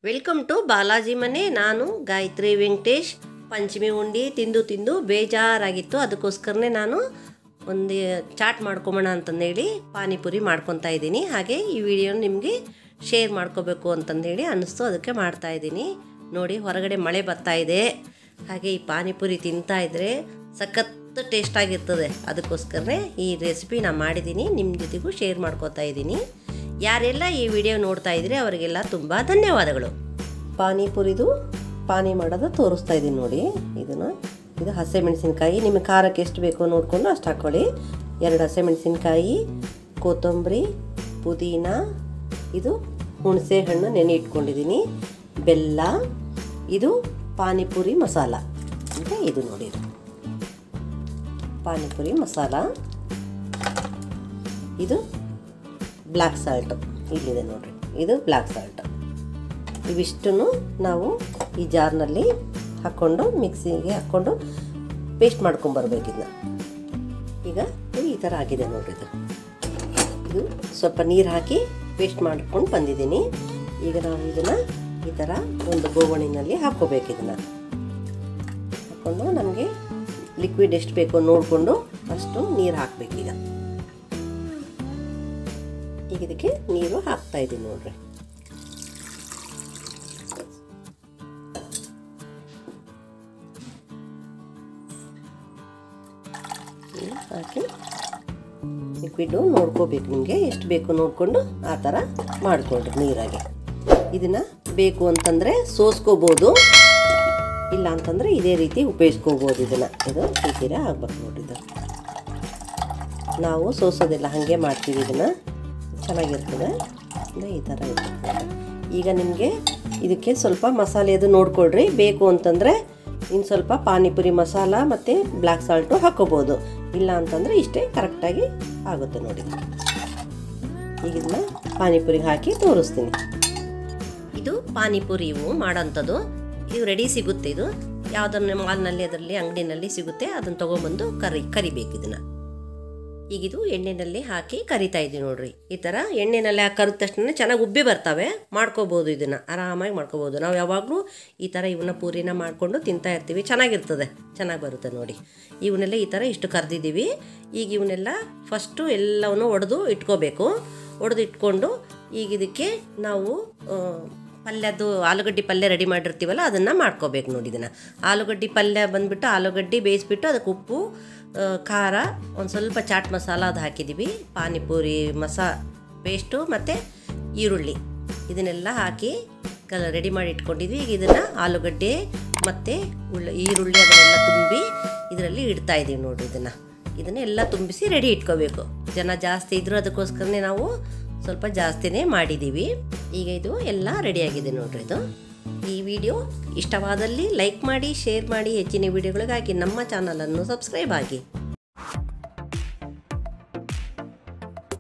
Welcome to Balaji ಮನೆ. ನಾನು ಗಾಯತ್ರಿ ವೆಂಕಟೇಶ್. ಪಂಚಮಿ ಉಂಡಿ ತಿಂದು ತಿಂದು ಬೇಜಾರಾಗಿತ್ತು. ಅದಕ್ಕೋಸ್ಕರನೇ ನಾನು ಒಂದು ಚಾಟ್ ಮಾಡ್ಕೊಂಬೋಣ ಅಂತಂದೇಳಿ ಪಾನಿಪುರಿ ಮಾಡ್ಕೊತಾ ಇದ್ದೀನಿ. ಹಾಗೆ ಈ ವಿಡಿಯೋನ ನಿಮಗೆ ಶೇರ್ ಮಾಡ್ಕೋಬೇಕು ಅಂತಂದೇಳಿ ಅನ್ನಿಸ್ತು, ಅದಕ್ಕೆ ಮಾಡ್ತಾಯಿದ್ದೀನಿ. ನೋಡಿ, ಹೊರಗಡೆ ಮಳೆ ಬರ್ತಾ ಇದೆ. ಹಾಗೆ ಈ ಪಾನಿಪುರಿ ತಿಂತಾಯಿದ್ರೆ ಸಖತ್ ಟೇಸ್ಟಾಗಿರ್ತದೆ. ಅದಕ್ಕೋಸ್ಕರನೇ ಈ ರೆಸಿಪಿ ನಾನು ಮಾಡಿದ್ದೀನಿ, ನಿಮ್ಮ ಜೊತೆಗೂ ಶೇರ್ ಮಾಡ್ಕೋತಾ ಇದ್ದೀನಿ. ಯಾರೆಲ್ಲ ಈ ವಿಡಿಯೋ ನೋಡ್ತಾ ಇದ್ರಿ ಅವರಿಗೆಲ್ಲ ತುಂಬ ಧನ್ಯವಾದಗಳು. ಪಾನಿಪುರಿದು ಪಾನಿ ಮಾಡೋದು ತೋರಿಸ್ತಾ ಇದ್ದೀನಿ ನೋಡಿ. ಇದು ಹಸಿಮೆಣಸಿನ್ಕಾಯಿ, ನಿಮಗೆ ಖಾರಕ್ಕೆ ಎಷ್ಟು ಬೇಕೋ ನೋಡಿಕೊಂಡು ಅಷ್ಟು ಹಾಕ್ಕೊಳ್ಳಿ. 2 ಹಸಿಮೆಣಸಿನ್ಕಾಯಿ, ಕೊತ್ತಂಬರಿ, ಪುದೀನ, ಇದು ಹುಣಸೆ ಹಣ್ಣು ನೆನೆ ಇಟ್ಕೊಂಡಿದ್ದೀನಿ, ಬೆಲ್ಲ, ಇದು ಪಾನಿಪುರಿ ಮಸಾಲ ಅಂತ. ಇದು ನೋಡಿ, ಪಾನಿಪುರಿ ಮಸಾಲ, ಇದು ಬ್ಲ್ಯಾಕ್ ಸಾಲ್ಟು ಇಲ್ಲಿದೆ ನೋಡಿರಿ, ಇದು ಬ್ಲ್ಯಾಕ್ ಸಾಲ್ಟ್. ಇವಿಷ್ಟನ್ನು ನಾವು ಈ ಜಾರ್ನಲ್ಲಿ ಹಾಕ್ಕೊಂಡು ಮಿಕ್ಸಿಗೆ ಹಾಕ್ಕೊಂಡು ಪೇಸ್ಟ್ ಮಾಡ್ಕೊಂಬರ್ಬೇಕು. ಈಗ ಈ ಥರ ಆಗಿದೆ ನೋಡಿರಿ. ಇದು ಸ್ವಲ್ಪ ನೀರು ಹಾಕಿ ಪೇಸ್ಟ್ ಮಾಡ್ಕೊಂಡು ಬಂದಿದ್ದೀನಿ. ಈಗ ನಾವು ಇದನ್ನು ಈ ಥರ ಒಂದು ಗೋವಣಿನಲ್ಲಿ ಹಾಕ್ಕೋಬೇಕು. ಇದನ್ನು ಹಾಕ್ಕೊಂಡು ನಮಗೆ ಲಿಕ್ವಿಡ್ ಎಷ್ಟು ಬೇಕೋ ನೋಡಿಕೊಂಡು ಅಷ್ಟು ನೀರು ಹಾಕಬೇಕೀಗ. ಈಗ ಇದಕ್ಕೆ ನೀರು ಹಾಕ್ತಾ ಇದ್ದೀನಿ ನೋಡ್ರಿ. ಹಾಕಿ ಲಿಕ್ವಿಡು ನೋಡ್ಕೋಬೇಕು, ನಿಮಗೆ ಎಷ್ಟು ಬೇಕು ನೋಡಿಕೊಂಡು ಆ ಥರ ಮಾಡಿಕೊಡ್ರಿ ನೀರಾಗೆ. ಇದನ್ನು ಬೇಕು ಅಂತಂದರೆ ಸೋಸ್ಕೋಬೋದು, ಇಲ್ಲ ಅಂತಂದರೆ ಇದೇ ರೀತಿ ಉಪಯೋಗಿಸ್ಕೋಬೋದು. ಇದು ಈ ಥರ ಆಗ್ಬೇಕು ನೋಡ್ರಿ. ನಾವು ಸೋಸೋದಿಲ್ಲ, ಹಾಗೆ ಮಾಡ್ತೀವಿ. ಇದನ್ನು ಚೆನ್ನಾಗಿರ್ತದೆ, ಈ ಥರ ಇರ್ತದೆ. ಈಗ ನಿಮಗೆ ಇದಕ್ಕೆ ಸ್ವಲ್ಪ ಮಸಾಲೆ ಅದು ನೋಡ್ಕೊಳ್ರಿ. ಬೇಕು ಅಂತಂದರೆ ಇನ್ನು ಸ್ವಲ್ಪ ಪಾನಿಪುರಿ ಮಸಾಲ ಮತ್ತು ಬ್ಲ್ಯಾಕ್ ಸಾಲ್ಟು ಹಾಕ್ಕೋಬೋದು, ಇಲ್ಲ ಅಂತಂದರೆ ಇಷ್ಟೇ ಕರೆಕ್ಟಾಗಿ ಆಗುತ್ತೆ ನೋಡಿ. ಈಗ ಇದನ್ನ ಪಾನಿಪುರಿಗೆ ಹಾಕಿ ತೋರಿಸ್ತೀನಿ. ಇದು ಪಾನಿಪುರಿ ಮಾಡೋಂಥದ್ದು. ಇದು ರೆಡಿ ಸಿಗುತ್ತೆ. ಇದು ಯಾವುದನ್ನು ಮಾಲ್ನಲ್ಲಿ ಅದರಲ್ಲಿ ಅಂಗಡಿನಲ್ಲಿ ಸಿಗುತ್ತೆ, ಅದನ್ನು ತೊಗೊಂಬಂದು ಕರಿಬೇಕು ಇದನ್ನು. ಈಗಿದು ಎಣ್ಣೆಯಲ್ಲಿ ಹಾಕಿ ಕರಿತಾ ಇದ್ದೀವಿ ನೋಡ್ರಿ. ಈ ಥರ ಎಣ್ಣೆಯಲ್ಲಿ ಹಾಕಿ ಕರಿದ ತಕ್ಷಣ ಚೆನ್ನಾಗಿ ಉಬ್ಬಿ ಬರ್ತವೆ. ಮಾಡ್ಕೋಬೋದು, ಇದನ್ನು ಆರಾಮಾಗಿ ಮಾಡ್ಕೋಬೋದು. ನಾವು ಯಾವಾಗಲೂ ಈ ಥರ ಇವನ್ನ ಪೂರಿನ ಮಾಡಿಕೊಂಡು ತಿಂತಾ ಇರ್ತೀವಿ, ಚೆನ್ನಾಗಿರ್ತದೆ, ಚೆನ್ನಾಗಿ ಬರುತ್ತೆ ನೋಡಿ. ಇವನ್ನೆಲ್ಲ ಈ ಥರ ಇಷ್ಟು ಕರೆದಿದ್ದೀವಿ. ಈಗ ಇವನ್ನೆಲ್ಲ ಫಸ್ಟು ಎಲ್ಲವನ್ನು ಒಡೆದು ಇಟ್ಕೋಬೇಕು. ಒಡೆದು ಇಟ್ಕೊಂಡು ಈಗ ಇದಕ್ಕೆ ನಾವು ಪಲ್ಯದ್ದು ಆಲೂಗಡ್ಡೆ ಪಲ್ಯ ರೆಡಿ ಮಾಡಿರ್ತೀವಲ್ಲ ಅದನ್ನು ಮಾಡ್ಕೋಬೇಕು ನೋಡಿ. ಇದನ್ನು ಆಲೂಗಡ್ಡೆ ಪಲ್ಯ ಬಂದುಬಿಟ್ಟು ಆಲೂಗಡ್ಡೆ ಬೇಯಿಸ್ಬಿಟ್ಟು ಅದಕ್ಕೆ ಉಪ್ಪು, ಖಾರ, ಒಂದು ಸ್ವಲ್ಪ ಚಾಟ್ ಮಸಾಲ ಅದು ಹಾಕಿದ್ದೀವಿ, ಪಾನಿಪುರಿ ಪೇಸ್ಟು ಮತ್ತು ಈರುಳ್ಳಿ ಇದನ್ನೆಲ್ಲ ಹಾಕಿ ರೆಡಿ ಮಾಡಿ ಇಟ್ಕೊಂಡಿದ್ವಿ. ಈಗ ಇದನ್ನು ಆಲೂಗಡ್ಡೆ ಮತ್ತು ಈರುಳ್ಳಿ ಅದನ್ನೆಲ್ಲ ತುಂಬಿ ಇದರಲ್ಲಿ ಇಡ್ತಾಯಿದ್ದೀವಿ ನೋಡಿರಿ. ಇದನ್ನೆಲ್ಲ ತುಂಬಿಸಿ ರೆಡಿ ಇಟ್ಕೋಬೇಕು. ಜನ ಜಾಸ್ತಿ ಇದ್ದರು, ಅದಕ್ಕೋಸ್ಕರನೇ ನಾವು ಸ್ವಲ್ಪ ಜಾಸ್ತಿನೇ ಮಾಡಿದ್ದೀವಿ. ಈಗ ಇದು ಎಲ್ಲ ರೆಡಿಯಾಗಿದೆ ನೋಡ್ರಿ. ಈ ವಿಡಿಯೋ ಇಷ್ಟವಾದಲ್ಲಿ ಲೈಕ್ ಮಾಡಿ, ಶೇರ್ ಮಾಡಿ. ಹೆಚ್ಚಿನ ವಿಡಿಯೋಗಳಿಗಾಗಿ ನಮ್ಮ ಚಾನಲನ್ನು ಸಬ್ಸ್ಕ್ರೈಬ್ ಆಗಿ.